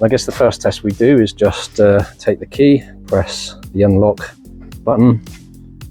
I guess the first test we do is just take the key, press the unlock button,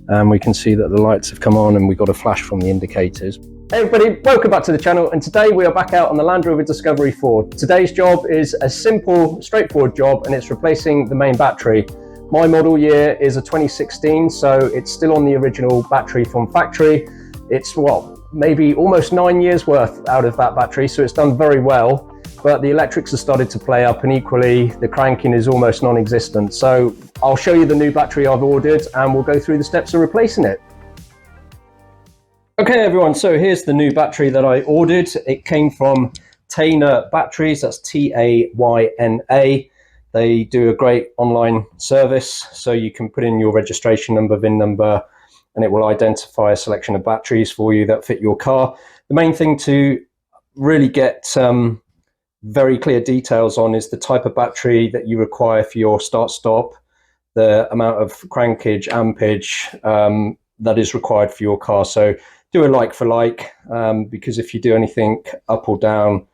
and we can see that the lights have come on and we've got a flash from the indicators. Hey everybody, welcome back to the channel, and today we are back out on the Land Rover Discovery 4. Today's job is a simple, straightforward job, and it's replacing the main battery. My model year is a 2016, so it's still on the original battery from factory. It's, well, maybe almost 9 years worth out of that battery, so it's done very well. But the electrics have started to play up, and equally the cranking is almost non-existent. So I'll show you the new battery I've ordered and we'll go through the steps of replacing it. Okay everyone, so here's the new battery that I ordered. It came from Tayna Batteries, that's T-A-Y-N-A. They do a great online service, so you can put in your registration number, VIN number, and it will identify a selection of batteries for you that fit your car. The main thing to really get very clear details on is the type of battery that you require for your start-stop, the amount of crankage, ampage that is required for your car. So do a like for like, because if you do anything up or down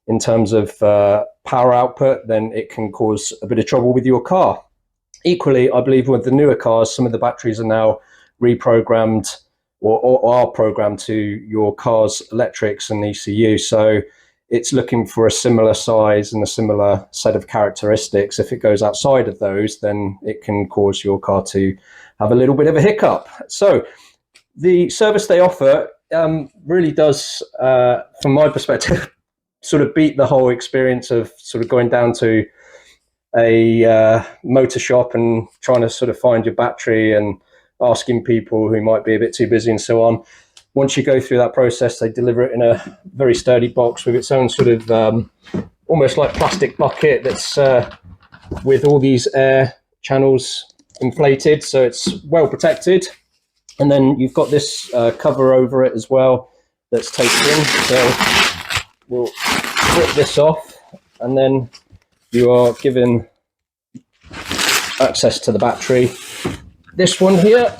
in terms of power output, then it can cause a bit of trouble with your car. Equally, I believe with the newer cars, some of the batteries are now reprogrammed or are programmed to your car's electrics and ECU. So it's looking for a similar size and a similar set of characteristics. If it goes outside of those, then it can cause your car to have a little bit of a hiccup. So the service they offer really does, from my perspective, sort of beat the whole experience of sort of going down to a motor shop and trying to sort of find your battery and asking people who might be a bit too busy and so on. Once you go through that process, they deliver it in a very sturdy box with its own sort of almost like plastic bucket that's with all these air channels inflated, so it's well protected. And then you've got this cover over it as well that's taped in. So we'll rip this off, and then you are given access to the battery. This one here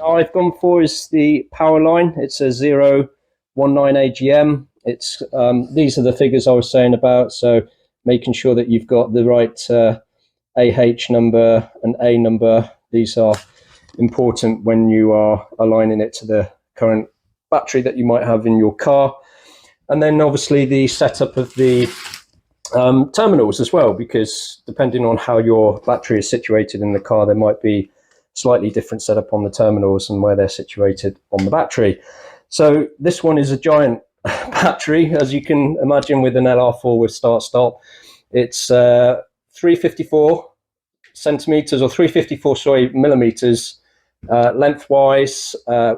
I've gone for is the power line. It's a 019 AGM. It's these are the figures I was saying about, so making sure that you've got the right AH number and A number. These are important when you are aligning it to the current battery that you might have in your car. And then obviously the setup of the terminals as well, because depending on how your battery is situated in the car, there might be slightly different setup on the terminals and where they're situated on the battery. So this one is a giant battery, as you can imagine, with an LR4 with start-stop. It's 354 centimeters, or 354 millimeters lengthwise. I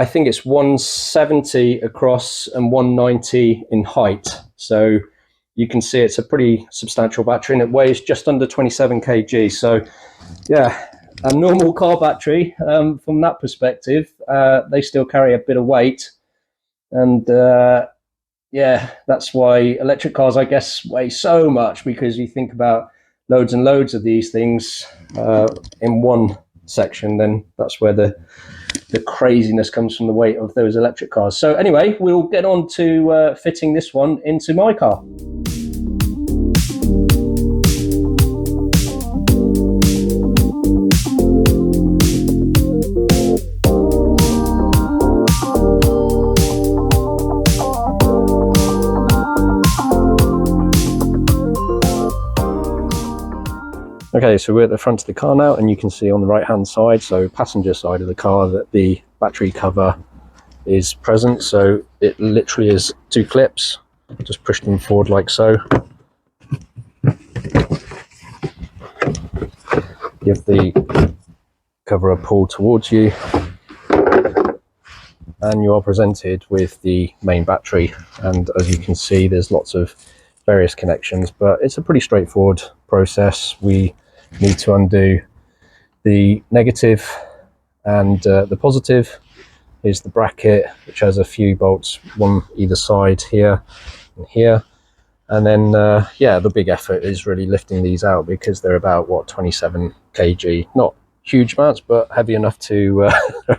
think it's 170 across and 190 in height. So you can see it's a pretty substantial battery, and it weighs just under 27 kg. So yeah, a normal car battery, from that perspective, they still carry a bit of weight. And yeah, that's why electric cars, I guess, weigh so much, because you think about loads and loads of these things in one section, then that's where the craziness comes from, the weight of those electric cars. So anyway, we'll get on to fitting this one into my car. Okay, so we're at the front of the car now, and you can see on the right hand side, so passenger side of the car, that the battery cover is present. So it literally is two clips, just push them forward like so. Give the cover a pull towards you, and you are presented with the main battery. And as you can see, there's lots of various connections, but it's a pretty straightforward process. We need to undo the negative, and the positive is the bracket, which has a few bolts, one either side, here and here. And then yeah, the big effort is really lifting these out, because they're about, what, 27 kg, not huge amounts, but heavy enough to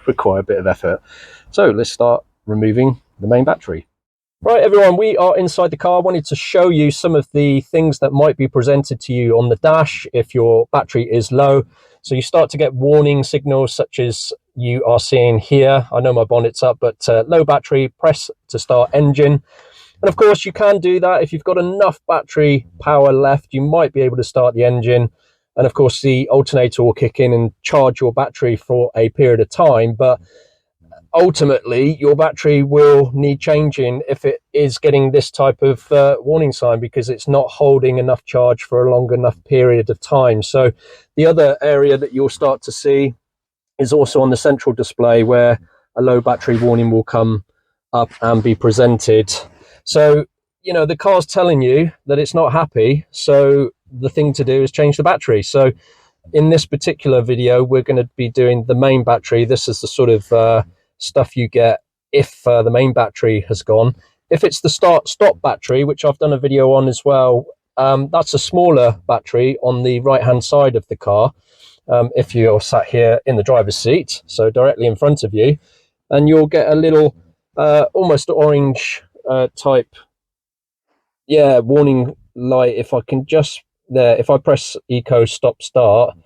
require a bit of effort. So let's start removing the main battery. Right, everyone, we are inside the car. I wanted to show you some of the things that might be presented to you on the dash if your battery is low. So you start to get warning signals such as you are seeing here. I know my bonnet's up, but low battery, press to start engine. And of course, you can do that. If you've got enough battery power left, you might be able to start the engine. And of course, the alternator will kick in and charge your battery for a period of time. But ultimately, your battery will need changing if it is getting this type of warning sign, because it's not holding enough charge for a long enough period of time. So the other area that you'll start to see is also on the central display, where a low battery warning will come up and be presented. So, you know, the car's telling you that it's not happy. So the thing to do is change the battery. So in this particular video, we're going to be doing the main battery. This is the sort of stuff you get if the main battery has gone. If it's the start-stop battery, which I've done a video on as well, that's a smaller battery on the right-hand side of the car. If you're sat here in the driver's seat, so directly in front of you, and you'll get a little almost orange type warning light. If I can just if I press eco stop start,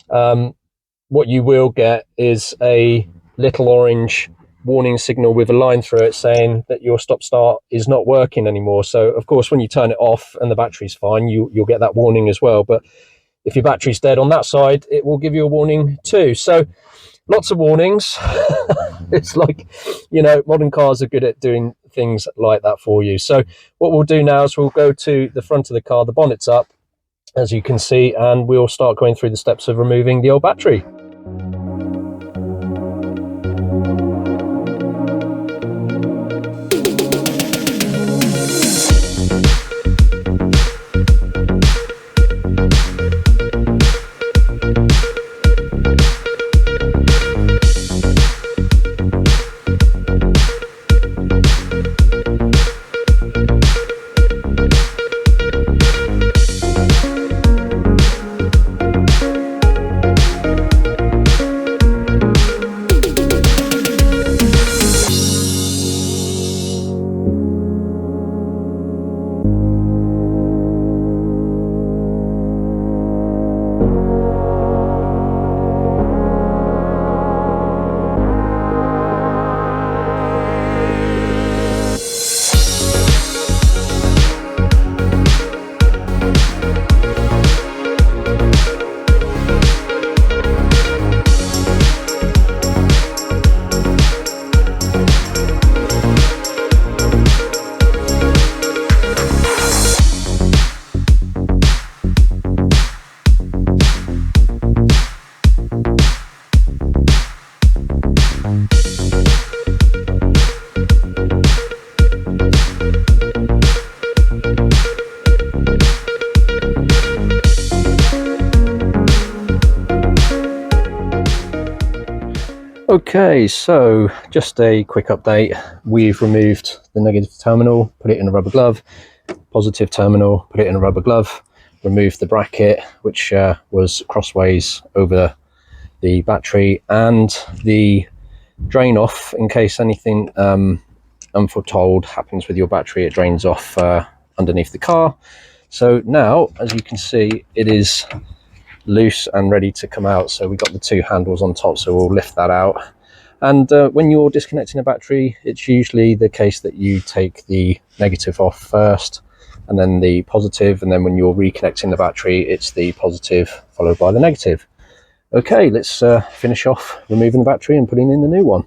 what you will get is a little orange warning signal with a line through it saying that your stop start is not working anymore. So of course, when you turn it off and the battery's fine, you'll get that warning as well. But if your battery's dead on that side, it will give you a warning too. So lots of warnings. It's like, you know, modern cars are good at doing things like that for you. So what we'll do now is we'll go to the front of the car, the bonnet's up, as you can see, and we'll start going through the steps of removing the old battery. Okay, so just a quick update. We've removed the negative terminal, put it in a rubber glove, positive terminal, put it in a rubber glove, removed the bracket, which was crossways over the battery, and the drain off in case anything unforetold happens with your battery. It drains off underneath the car. So now, as you can see, it is loose and ready to come out. So we've got the two handles on top, so we'll lift that out. And when you're disconnecting a battery, it's usually the case that you take the negative off first and then the positive, and then when you're reconnecting the battery, it's the positive followed by the negative. Okay, let's finish off removing the battery and putting in the new one.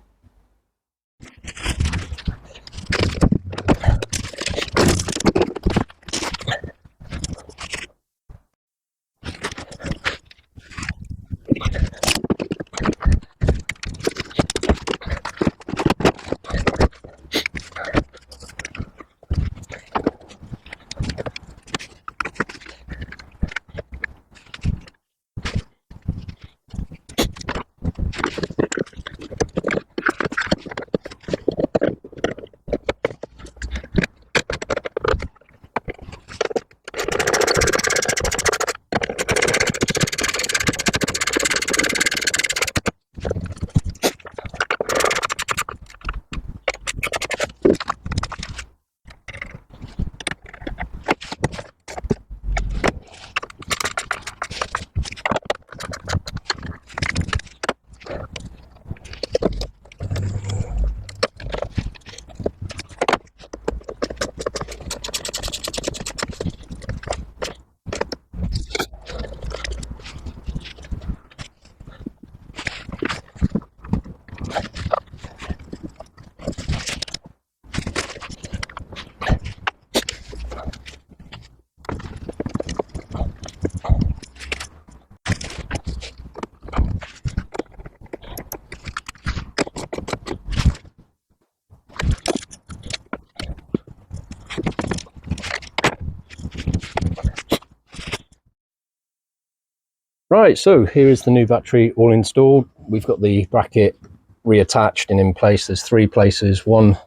Right, so here is the new battery all installed. We've got the bracket reattached and in place. There's 3 places, 1,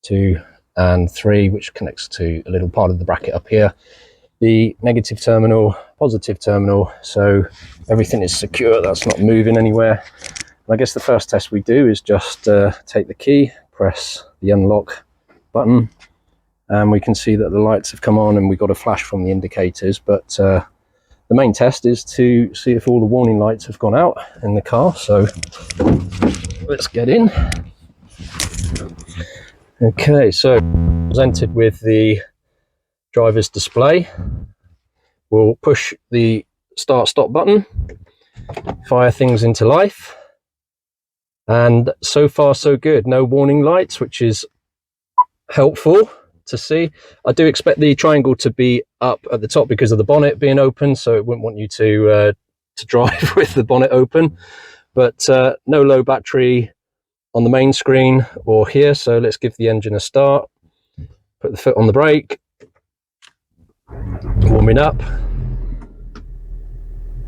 2 and 3, which connects to a little part of the bracket up here. The negative terminal, positive terminal, so everything is secure, that's not moving anywhere. And I guess the first test we do is just take the key, press the unlock button, and we can see that the lights have come on and we got a flash from the indicators, but the main test is to see if all the warning lights have gone out in the car. So let's get in. Okay, so presented with the driver's display. We'll push the start stop button, fire things into life, and so far so good. No warning lights, which is helpful to see. I do expect the triangle to be up at the top because of the bonnet being open, so it wouldn't want you to drive with the bonnet open, but no low battery on the main screen or here. So let's give the engine a start, put the foot on the brake, warming up,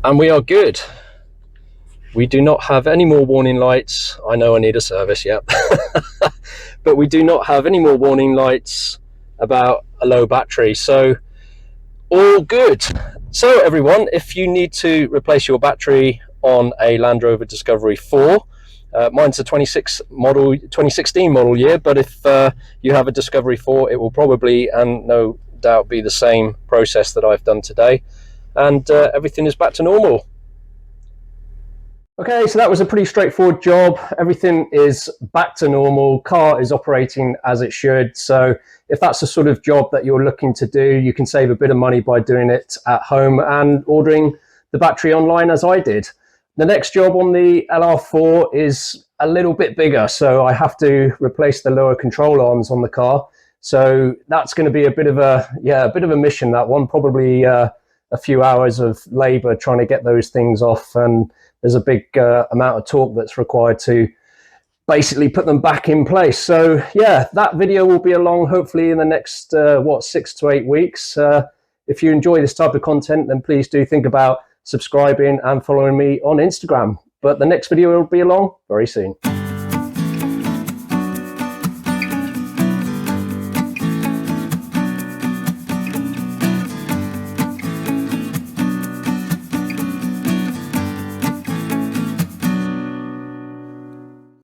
and we are good. We do not have any more warning lights. I know I need a service, yep. But we do not have any more warning lights about a low battery, so all good. So everyone, if you need to replace your battery on a Land Rover Discovery 4, mine's a 2016 model year, but if you have a Discovery 4, it will probably and no doubt be the same process that I've done today, and everything is back to normal. Okay, so that was a pretty straightforward job. Everything is back to normal. Car is operating as it should. So if that's the sort of job that you're looking to do, you can save a bit of money by doing it at home and ordering the battery online as I did. The next job on the LR4 is a little bit bigger. So I have to replace the lower control arms on the car. So that's going to be a bit of a mission, that one. Probably a few hours of labor trying to get those things off, and there's a big amount of torque that's required to basically put them back in place. So yeah, that video will be along hopefully in the next 6 to 8 weeks. If you enjoy this type of content, then please do think about subscribing and following me on Instagram. But the next video will be along very soon.